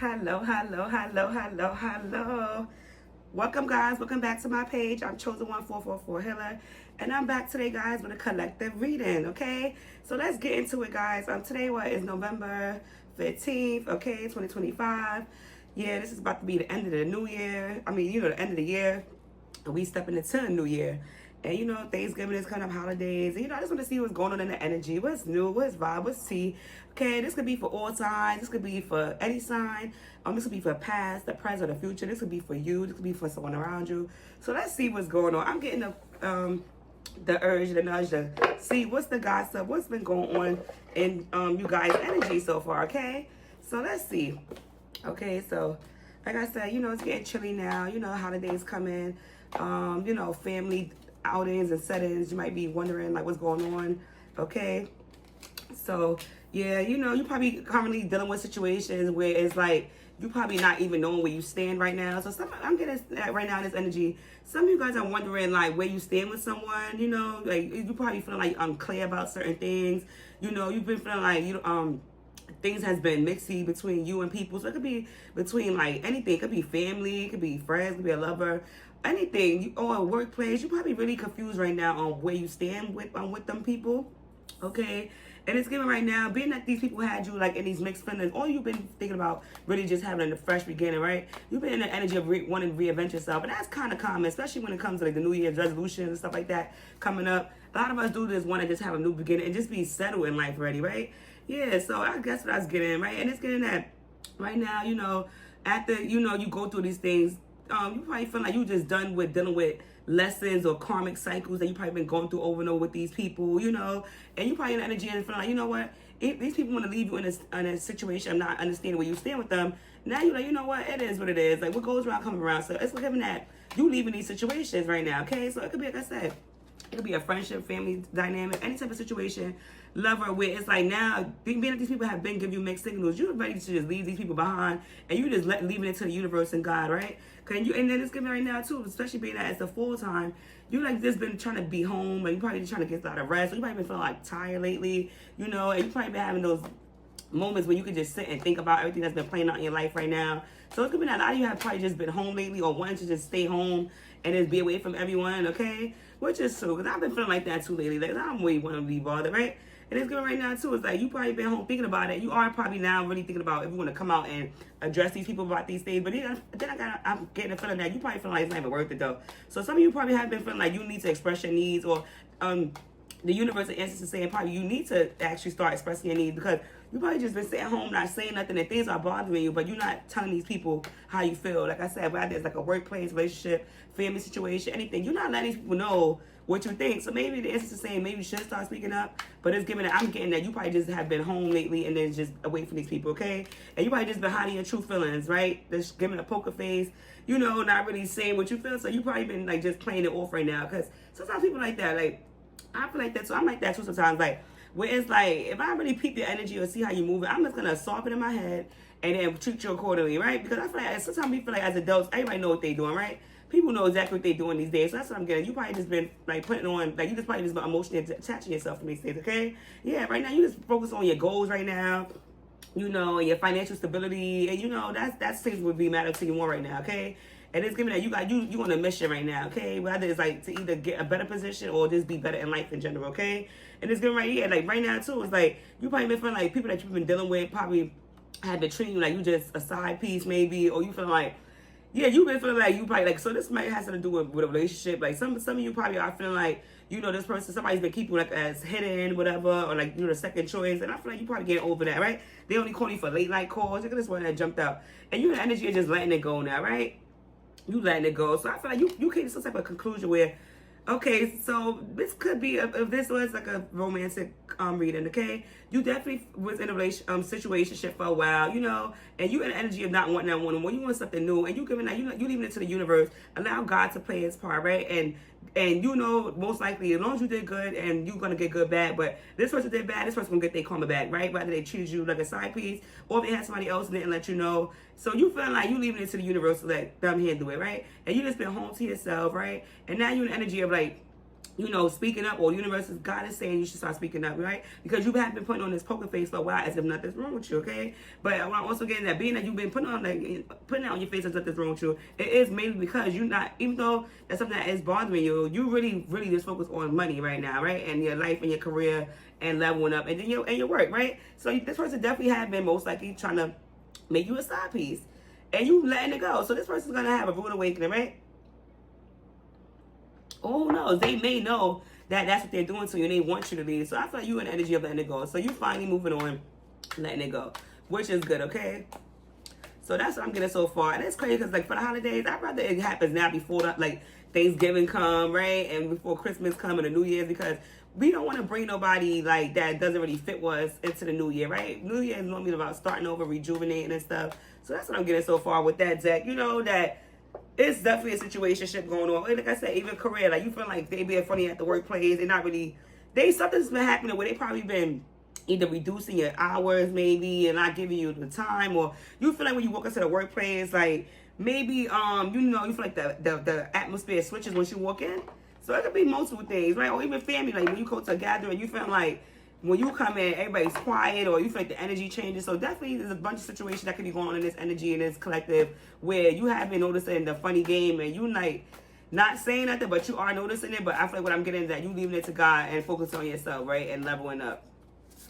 Hello. Welcome, guys. Welcome back to my page. I'm Chosen1444 Healer, and I'm back today, guys, with a collective reading. Okay, so let's get into it, guys. Today is November 15th. Okay, 2025. Yeah, this is about to be the end of the new year. The end of the year, and we stepping into the new year. And Thanksgiving is kind of holidays. And I just want to see what's going on in the energy. What's new? What's vibe? What's tea? Okay, this could be for all signs. This could be for any sign. This could be for past, the present, or the future. This could be for you. This could be for someone around you. So let's see what's going on. I'm getting the urge, the nudge to see what's the gossip, what's been going on in you guys' energy so far. Okay, so let's see. Okay, so like I said, it's getting chilly now. Holidays coming. Family outings and settings. You might be wondering like what's going on. Okay, so yeah, you probably currently dealing with situations where it's like you probably not even knowing where you stand right now. So I'm getting that right now in this energy. Some of you guys are wondering like where you stand with someone. Like you probably feeling like unclear about certain things. You've been feeling like things has been mixy between you and people. So it could be between like anything. It could be family, it could be friends, it could be a lover, anything. Or a workplace. You're probably really confused right now on where you stand with them people. Okay, and it's given right now, being that these people had you like in these mixed feelings, all you've been thinking about really just having a fresh beginning, right? You've been in the energy of wanting to reinvent yourself, and that's kind of common, especially when it comes to like the New Year's resolutions and stuff like that coming up. A lot of us do this want to just have a new beginning and just be settled in life already, right? Yeah, so I guess what I was getting, right? And it's getting that right now, after you go through these things, you probably feel like you just done with dealing with lessons or karmic cycles that you probably been going through over and over with these people, and you probably in the energy and feeling like, what, if these people want to leave you in a situation of not understanding where you stand with them, now you're like, what, it is what it is. Like what goes around comes around. So it's given that you leaving these situations right now, okay? So it could be, like I said, it could be a friendship, family dynamic, any type of situation, lover, where it's like now, being that these people have been giving you mixed signals, you're ready to just leave these people behind, and you just leaving it to the universe and God, right? And then it's giving right now too, especially being that it's a full time, you like just been trying to be home, and you probably just trying to get a lot of rest. So you probably been feeling like tired lately, and you probably been having those moments where you could just sit and think about everything that's been playing out in your life right now. So it could be that a lot of you have probably just been home lately or wanting to just stay home and just be away from everyone, okay? Which is true, because I've been feeling like that too lately. Like, I don't really want to be bothered, right? And it's good right now too. It's like you probably been home thinking about it. You are probably now really thinking about if you want to come out and address these people about these things. But then I'm getting a feeling that you probably feeling like it's not even worth it though. So some of you probably have been feeling like you need to express your needs, or the universe in instance is saying probably you need to actually start expressing your needs, because you probably just been sitting home not saying nothing and things are bothering you, but you're not telling these people how you feel. Like I said, whether it's like a workplace, relationship, family situation, anything, you're not letting these people know what you think. So maybe the instance is saying maybe you should start speaking up, but it's giving that I'm getting that you probably just have been home lately and then just away from these people, okay? And you probably just been hiding your true feelings, right? Just giving a poker face, not really saying what you feel. So you probably been like just playing it off right now, because sometimes people like that, like I feel like that, so I'm like that too sometimes, like where it's like if I really peep your energy or see how you move it, I'm just gonna soften in my head and then treat you accordingly, right? Because I feel like sometimes we feel like as adults, everybody know what they're doing, right? People know exactly what they're doing these days. So that's what I'm getting. You probably just been like putting on, like you just probably just been emotionally attaching yourself to these things, okay? Yeah, right now you just focus on your goals right now, and your financial stability, and that's things would be matter to you more right now, okay? And it's giving that you on a mission right now, okay? Whether it's like to either get a better position or just be better in life in general, okay? And it's giving right here, like right now too, it's like you probably been feeling like people that you've been dealing with probably have been treating you like you just a side piece maybe, or you feel like, yeah, you've been feeling like you probably like, so this might have something to do with a relationship. Like some of you probably are feeling like, this person, somebody's been keeping like as hidden, whatever, or like the second choice. And I feel like you probably getting over that, right? They only call you for late night calls. Look at this one that jumped out. And you the energy of just letting it go now, right? You letting it go. So I feel like you came to some type of conclusion where, okay, so this could be, if this was like a romantic reading, okay? You definitely was in a situationship for a while, and you in the energy of not wanting that one-on-one. You want something new, and you giving that, you leaving it to the universe. Allow God to play his part, right? And most likely, as long as you did good, and you're gonna get good back, but this person did bad, this person gonna get their karma back, right? Whether they treated you like a side piece, or if they had somebody else and didn't let you know. So you feeling like you leaving it to the universe to let them handle it, right? And you just been home to yourself, right? And now you're in the energy of like, speaking up, or universe is God is saying you should start speaking up, right? Because you have been putting on this poker face for a while as if nothing's wrong with you, okay? But I'm also getting that being that you've been putting it on your face as if nothing's wrong with you, it is mainly because you're not, even though that's something that is bothering you, you really, really just focus on money right now, right? And your life and your career and leveling up, and then your work, right? So this person definitely have been most likely trying to make you a side piece, and you letting it go. So this person's gonna have a rude awakening, right? Oh, who knows? They may know that that's what they're doing to you, and they want you to leave. So I feel like you in the energy of letting it go. So you finally moving on, letting it go, which is good, okay? So that's what I'm getting so far. And it's crazy because, like, for the holidays, I'd rather it happens now before, Thanksgiving come, right? And before Christmas come and the New Year's, because we don't want to bring nobody, like, that doesn't really fit with us into the New Year, right? New Year is normally about starting over, rejuvenating and stuff. So that's what I'm getting so far with that deck. That it's definitely a situationship going on. Like I said, even career, like you feel like they being funny at the workplace. They're not really, something's been happening where they probably been either reducing your hours maybe and not giving you the time, or you feel like when you walk into the workplace, like maybe you feel like the atmosphere switches once you walk in. So it could be multiple things, right? Or even family, like when you go to a gathering, you feel like when you come in, everybody's quiet, or you feel like the energy changes. So definitely there's a bunch of situations that could be going on in this energy, in this collective, where you have been noticing the funny game, and you like not saying nothing, but you are noticing it. But I feel like what I'm getting is that you leaving it to God and focus on yourself, right? And leveling up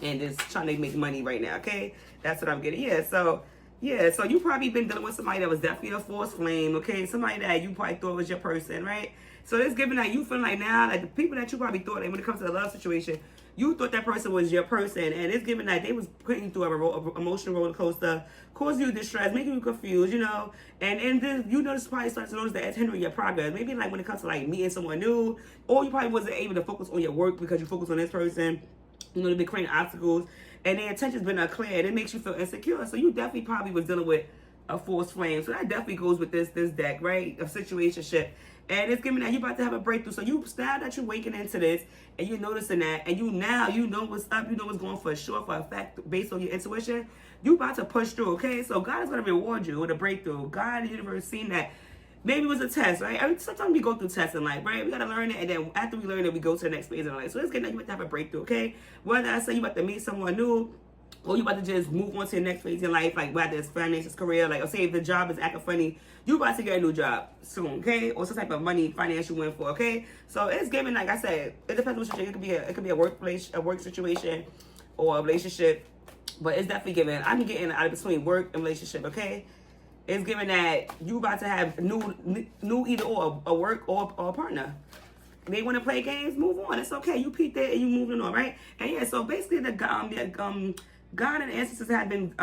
and just trying to make money right now, okay? That's what I'm getting. So you probably been dealing with somebody that was definitely a false flame, okay? Somebody that you probably thought was your person, right? So it's giving that you feel like now, like the people that you probably thought, and when it comes to the love situation, you thought that person was your person, and it's giving that they was putting you through a emotional roller coaster, causing you distress, making you confused, and then this probably starts to notice that it's hindering your progress. Maybe like when it comes to like meeting someone new, or you probably wasn't able to focus on your work because you focus on this person. They've been creating obstacles, and their intention's been unclear, and it makes you feel insecure. So you definitely probably was dealing with a false flame. So that definitely goes with this deck, right? Of situationship. And it's giving that you're about to have a breakthrough. So now that you're waking into this, and you're noticing that, and you know what's up, you know what's going for sure, for a fact, based on your intuition, you about to push through, okay? So God is going to reward you with a breakthrough. God, the universe, seen that. Maybe it was a test, right? Sometimes we go through tests in life, right? We got to learn it, and then after we learn it, we go to the next phase in life. So it's getting that you about to have a breakthrough, okay? Whether I say you about to meet someone new, or you about to just move on to the next phase in life, like whether it's finances, career, like, or say if the job is acting funny, you about to get a new job soon, okay? Or some type of money, financial win for, okay? So it's giving, like I said, it depends what situation. It could be a work situation, or a relationship, but it's definitely giving. I'm getting out of between work and relationship, okay? It's giving that you about to have new either or, a work or a partner. They want to play games, move on. It's okay. You peeked it and you moving on, right? And so basically the God and ancestors have been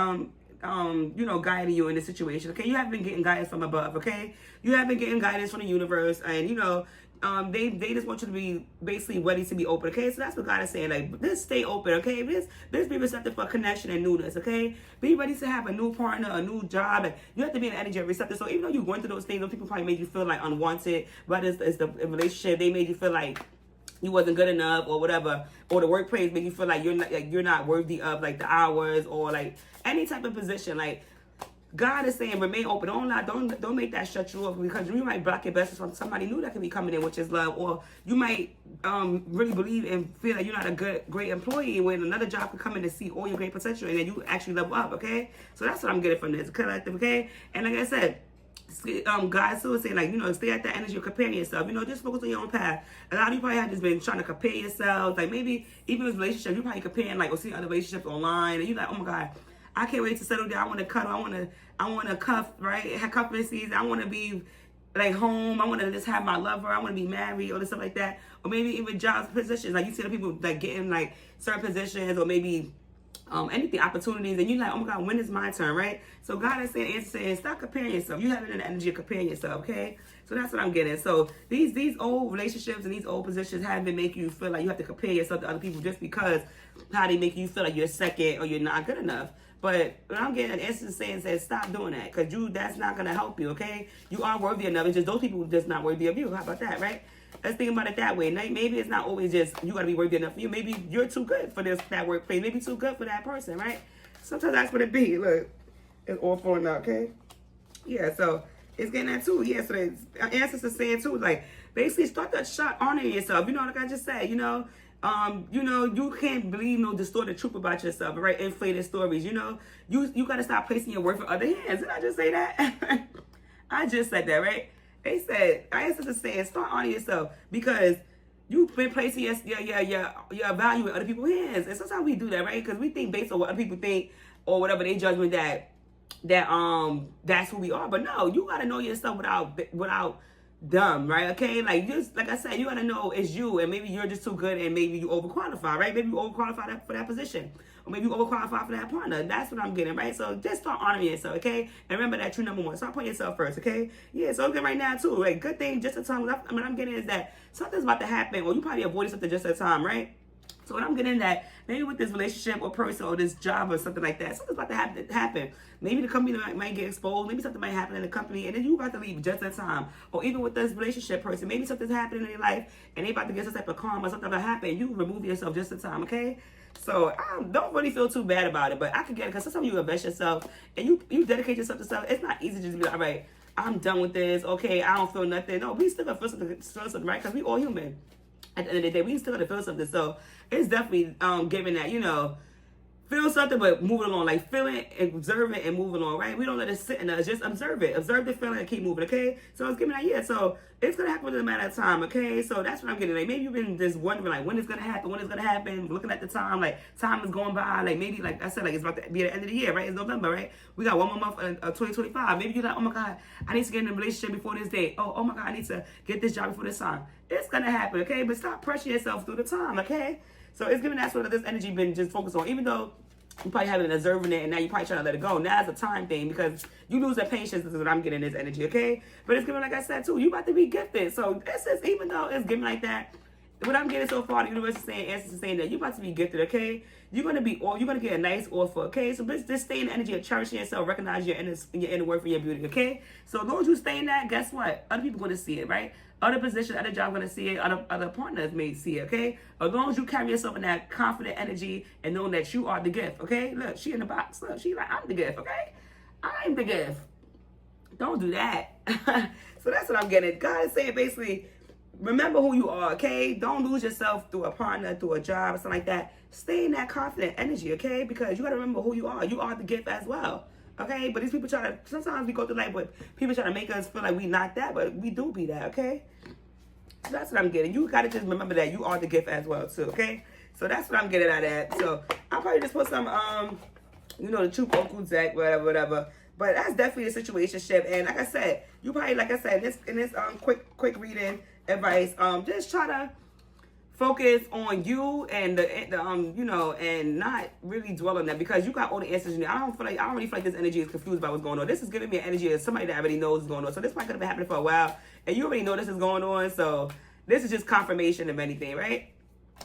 guiding you in this situation. Okay, you have been getting guidance from above. Okay, you have been getting guidance from the universe, and they just want you to be basically ready to be open. Okay, so that's what God is saying. Like, just stay open. Okay, just be receptive for connection and newness. Okay, be ready to have a new partner, a new job. Like, you have to be an energy receptive. So even though you're going through those things, those people probably made you feel like unwanted. But it's the relationship, they made you feel like you wasn't good enough, or whatever, or the workplace made you feel like you're not worthy of like the hours, or like any type of position. Like, God is saying, remain open. Don't make that shut you off, because you might block your blessings from somebody new that can be coming in, which is love, or you might really believe and feel like you're not a great employee when another job can come in to see all your great potential, and then you actually level up. Okay, so that's what I'm getting from this collective. Okay, and like I said, God still saying, like, stay at that energy of comparing yourself. Just focus on your own path. A lot of you probably have just been trying to compare yourselves. Like, maybe even with relationships, you're probably comparing, like, or seeing other relationships online, and you're like, oh my God, I can't wait to settle down. I want to cuddle. I want to cuff, right? Have cuffancies. I want to be like home. I want to just have my lover. I want to be married, or stuff like that. Or maybe even jobs, positions. Like, you see the people like getting like certain positions, or maybe anything, opportunities, and you're like, oh my God, when is my turn, right? So God is saying, stop comparing yourself. You have it in the energy of comparing yourself, okay? So that's what I'm getting. So these old relationships and these old positions have been making you feel like you have to compare yourself to other people just because how they make you feel like you're second or you're not good enough. But what I'm getting an answer saying says, stop doing that, because that's not going to help you, okay? You are worthy enough. It's just those people just not worthy of you. How about that, right? Let's think about it that way. Maybe it's not always just you got to be worthy enough for you. Maybe you're too good for that workplace. Maybe too good for that person, right? Sometimes that's what it be. Look, it's all falling out, okay? Yeah, so it's getting that too. Yeah, so the ancestors saying too, like, basically start that shot honoring yourself. You know, like I just said, you can't believe no distorted truth about yourself, right? Inflated stories. You got to stop placing your worth in other hands. Did I just say that? I just said that, right? They said, I answered the saying, start honoring yourself, because you've been placing your value in other people's hands. And sometimes we do that, right? Because we think based on what other people think or whatever they judgment that's who we are. But no, you gotta know yourself without dumb, right? Okay, like I said, you gotta know it's you, and maybe you're just too good, and maybe you overqualify, right? Maybe you overqualify for that position, or maybe you overqualify for that partner. That's what I'm getting, right? So just start honoring yourself, okay? And remember that you're number one. Start putting yourself first, okay? Yeah. So good right now too, right? Good thing. Just a time. What I'm getting is that something's about to happen, or you probably avoided something just at a time, right? So what I'm getting that maybe with this relationship or person or this job or something like that, something's about to happen. Maybe the company might get exposed. Maybe something might happen in the company, and then you got to leave just in time. Or even with this relationship person, maybe something's happening in their life, and they about to get some type of karma or something about to happen. You remove yourself just in time, okay? So I don't really feel too bad about it, but I can get it, because sometimes you invest yourself and you dedicate yourself to stuff. It's not easy to just be like, all right, I'm done with this. Okay, I don't feel nothing. No, we still gonna feel something, right? Because we all human. At the end of the day, we still gotta feel something. So it's definitely giving that, feel something, but moving along, like feeling, observing, and moving on, right? We don't let it sit in us, just observe it. Observe the feeling and keep moving, okay? So it's giving that, yeah. So it's gonna happen in a matter of time, okay? So that's what I'm getting. Like, maybe you've been just wondering, like, when it's gonna happen, looking at the time, like, time is going by, like, maybe, like I said, like, it's about to be at the end of the year, right? It's November, right? We got one more month of 2025. Maybe you're like, oh my God, I need to get in a relationship before this date. Oh my God, I need to get this job before this time. It's gonna happen, okay? But stop pressuring yourself through the time, okay? So it's giving that's what this energy been just focused on, even though you probably haven't been observing it, and now you probably trying to let it go. Now it's a time thing, because you lose that patience. This is what I'm getting, this energy, okay? But it's giving, like I said too, you about to be gifted. So this is, even though it's giving like that, what I'm getting so far, the universe is saying, answers is saying that you about to be gifted, okay? You're gonna get a nice offer, okay? So just stay in the energy of cherishing yourself, recognize your inner worth and your beauty, okay? So as long as you stay in that, guess what? Other people gonna see it, right? Other positions, other jobs gonna see it, other partners may see it, okay? As long as you carry yourself in that confident energy and knowing that you are the gift, okay? Look, she in the box. Look, she like, I'm the gift, okay? I'm the gift. Don't do that. So that's what I'm getting. God is saying basically, remember who you are, okay? Don't lose yourself through a partner, through a job, or something like that. Stay in that confident energy, okay? Because you gotta remember who you are. You are the gift as well. Okay, but these people sometimes we go through life with people trying to make us feel like we not that, but we do be that, okay? So that's what I'm getting. You got to just remember that you are the gift as well, too, okay? So that's what I'm getting at that. So I'll probably just put some, the Truth Oku deck, whatever. But that's definitely a situationship. And like I said, you probably, like I said, in this quick reading advice, just try to focus on you and and not really dwell on that, because you got all the answers. I don't really feel like this energy is confused by what's going on. This is giving me an energy of somebody that already knows what's going on. So this might could have been happening for a while, and you already know this is going on. So this is just confirmation of anything, right?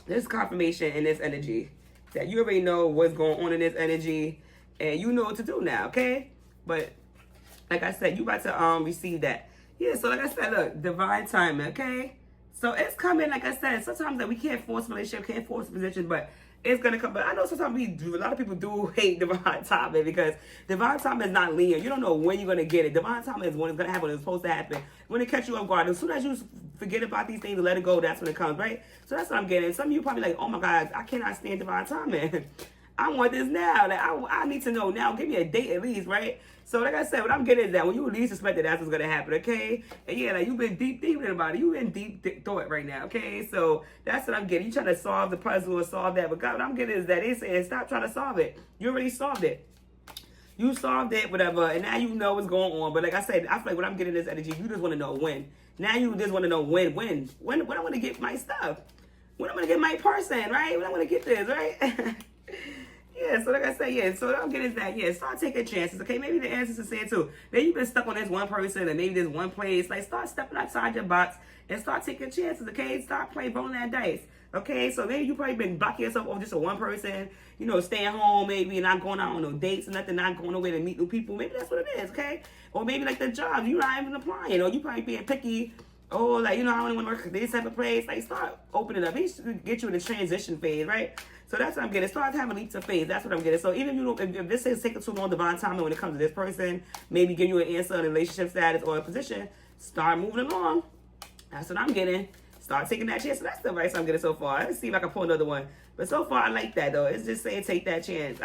This is confirmation in this energy that you already know what's going on in this energy, and you know what to do now, okay? But like I said, you about to receive that. Yeah. So like I said, look, divine timing, okay? So it's coming, like I said, sometimes that we can't force relationship, can't force position, but it's going to come. But I know sometimes a lot of people do hate divine timing, because divine timing is not linear. You don't know when you're going to get it. Divine timing is when it's going to happen, when it's supposed to happen. When it catch you off guard, as soon as you forget about these things and let it go, that's when it comes, right? So that's what I'm getting. Some of you probably like, oh my God, I cannot stand divine timing. I want this now. Like I need to know now. Give me a date at least, right? So like I said, what I'm getting is that when you least suspect it, that's what's gonna happen, okay? And yeah, like you've been deep thinking about it. You've been deep thought right now, okay? So that's what I'm getting. You trying to solve the puzzle or solve that, but God, what I'm getting is that they saying stop trying to solve it. You already solved it. You solved it, whatever, and now you know what's going on. But like I said, I feel like what I'm getting this energy, you just want to know when. Now you just want to know when I'm gonna get my stuff. When I'm gonna get my person, right? When I'm gonna get this, right? Yeah, so like I said, yeah, so what I'm getting is that, yeah, start taking chances, okay? Maybe the answers are saying too. Maybe you've been stuck on this one person and maybe this one place. Like, start stepping outside your box and start taking chances, okay? Start playing, rolling that dice, okay? So maybe you've probably been blocking yourself off just a one person, staying home maybe, not going out on no dates or nothing, not going nowhere to meet new people. Maybe that's what it is, okay? Or maybe like the job, you're not even applying, or you probably being picky. Oh, like, I don't want to work at this type of place. Like, start opening up. He should get you in the transition phase, right? So that's what I'm getting. Start having leaps of faith. That's what I'm getting. So even if this is taking too long, divine timing when it comes to this person, maybe give you an answer on a relationship status or a position, start moving along. That's what I'm getting. Start taking that chance. So that's the advice I'm getting so far. Let's see if I can pull another one. But so far, I like that, though. It's just saying take that chance.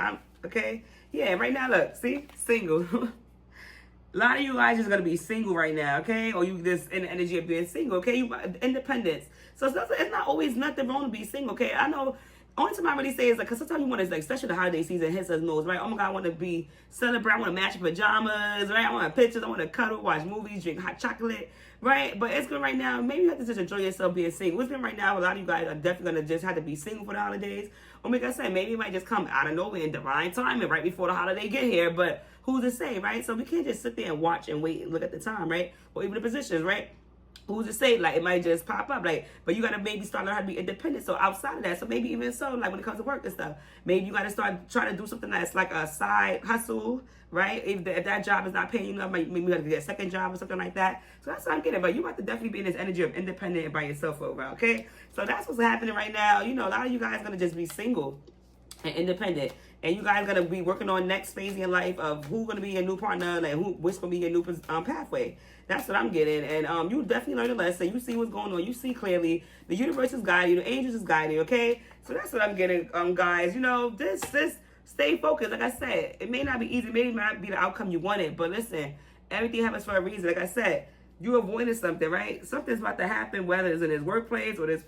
Okay? Yeah, right now, look. See? Single. A lot of you guys just gonna be single right now, okay? Or you just in the energy of being single, okay? You independence. So it's not always nothing wrong to be single, okay? I know. Only time I really say is like, cause sometimes you want to like, especially the holiday season, hits us nose, right? Oh my God, I want to be celebrate. I want to match pajamas, right? I want pictures. I want to cuddle, watch movies, drink hot chocolate, right? But it's good right now. Maybe you have to just enjoy yourself being single. It's been right now. A lot of you guys are definitely gonna just have to be single for the holidays. Or like I said, maybe it might just come out of nowhere in divine timing right before the holiday get here. But who's to say, right? So we can't just sit there and watch and wait and look at the time, right? Or even the positions, right? Who's to say, like, it might just pop up, like, but you gotta maybe start learning how to be independent. So outside of that, so maybe even so, like when it comes to work and stuff, maybe you gotta start trying to do something that's like a side hustle, right? If that job is not paying you enough, maybe you have to get a second job or something like that. So that's what I'm getting. But you have to definitely be in this energy of independent and by yourself over, okay? So that's what's happening right now. You know, a lot of you guys are gonna just be single and independent. And you guys gonna be working on next phase in your life of who's gonna be your new partner, like what's gonna be your new pathway. That's what I'm getting. And you definitely learn a lesson. You see what's going on. You see clearly. The universe is guiding you. The angels is guiding you, okay? So that's what I'm getting, guys. You know, this stay focused. Like I said, it may not be easy. Maybe it might not be the outcome you wanted. But listen, everything happens for a reason. Like I said, you avoided something, right? Something's about to happen, whether it's in his workplace or this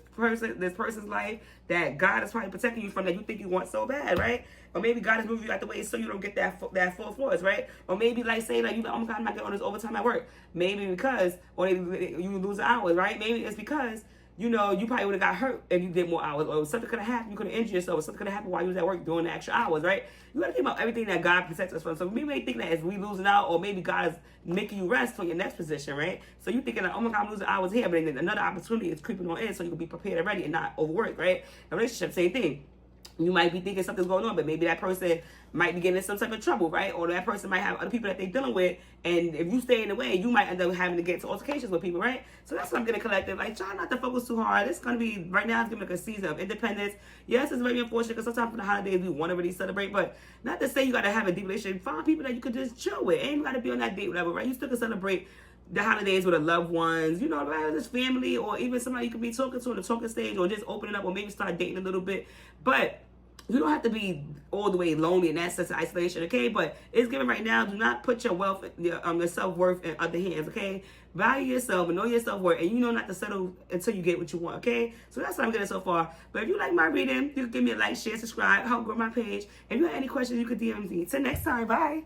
person's life that God is probably protecting you from that you think you want so bad, right? Or maybe God is moving you out the way so you don't get that full force, right? Or maybe like saying like, you know, oh my God, I'm not getting all this overtime at work. Maybe because, or you lose hours, right? Maybe it's because, you know, you probably would have got hurt if you did more hours, or something could have happened. You could have injured yourself, or something could have happened while you was at work doing the extra hours, right? You got to think about everything that God protects us from. So we may think that as we losing out, or maybe God is making you rest for your next position, right? So you thinking, like, oh my God, I'm losing hours here, but then another opportunity is creeping on in, so you can be prepared and ready and not overworked, right? A relationship, same thing. You might be thinking something's going on, but maybe that person might be getting in some type of trouble, right? Or that person might have other people that they're dealing with, and if you stay in the way, you might end up having to get into altercations with people, right? So that's what I'm getting collective. Like, try not to focus too hard. It's going to be, right now, it's going to be like a season of independence. Yes, it's very unfortunate because sometimes for the holidays, we want to really celebrate, but not to say you got to have a deep relationship. Find people that you could just chill with. Ain't got to be on that date level, right? You still can celebrate the holidays with the loved ones, you know, right? Just family, or even somebody you could be talking to on the talking stage, or just opening up, or maybe start dating a little bit. But you don't have to be all the way lonely and that sense of isolation, okay? But it's given right now. Do not put your wealth, your self-worth in other hands, okay? Value yourself and know your self-worth, and you know not to settle until you get what you want, okay? So that's what I'm getting so far. But if you like my reading, you can give me a like, share, subscribe, help grow my page. If you have any questions, you can DM me. Till next time, bye.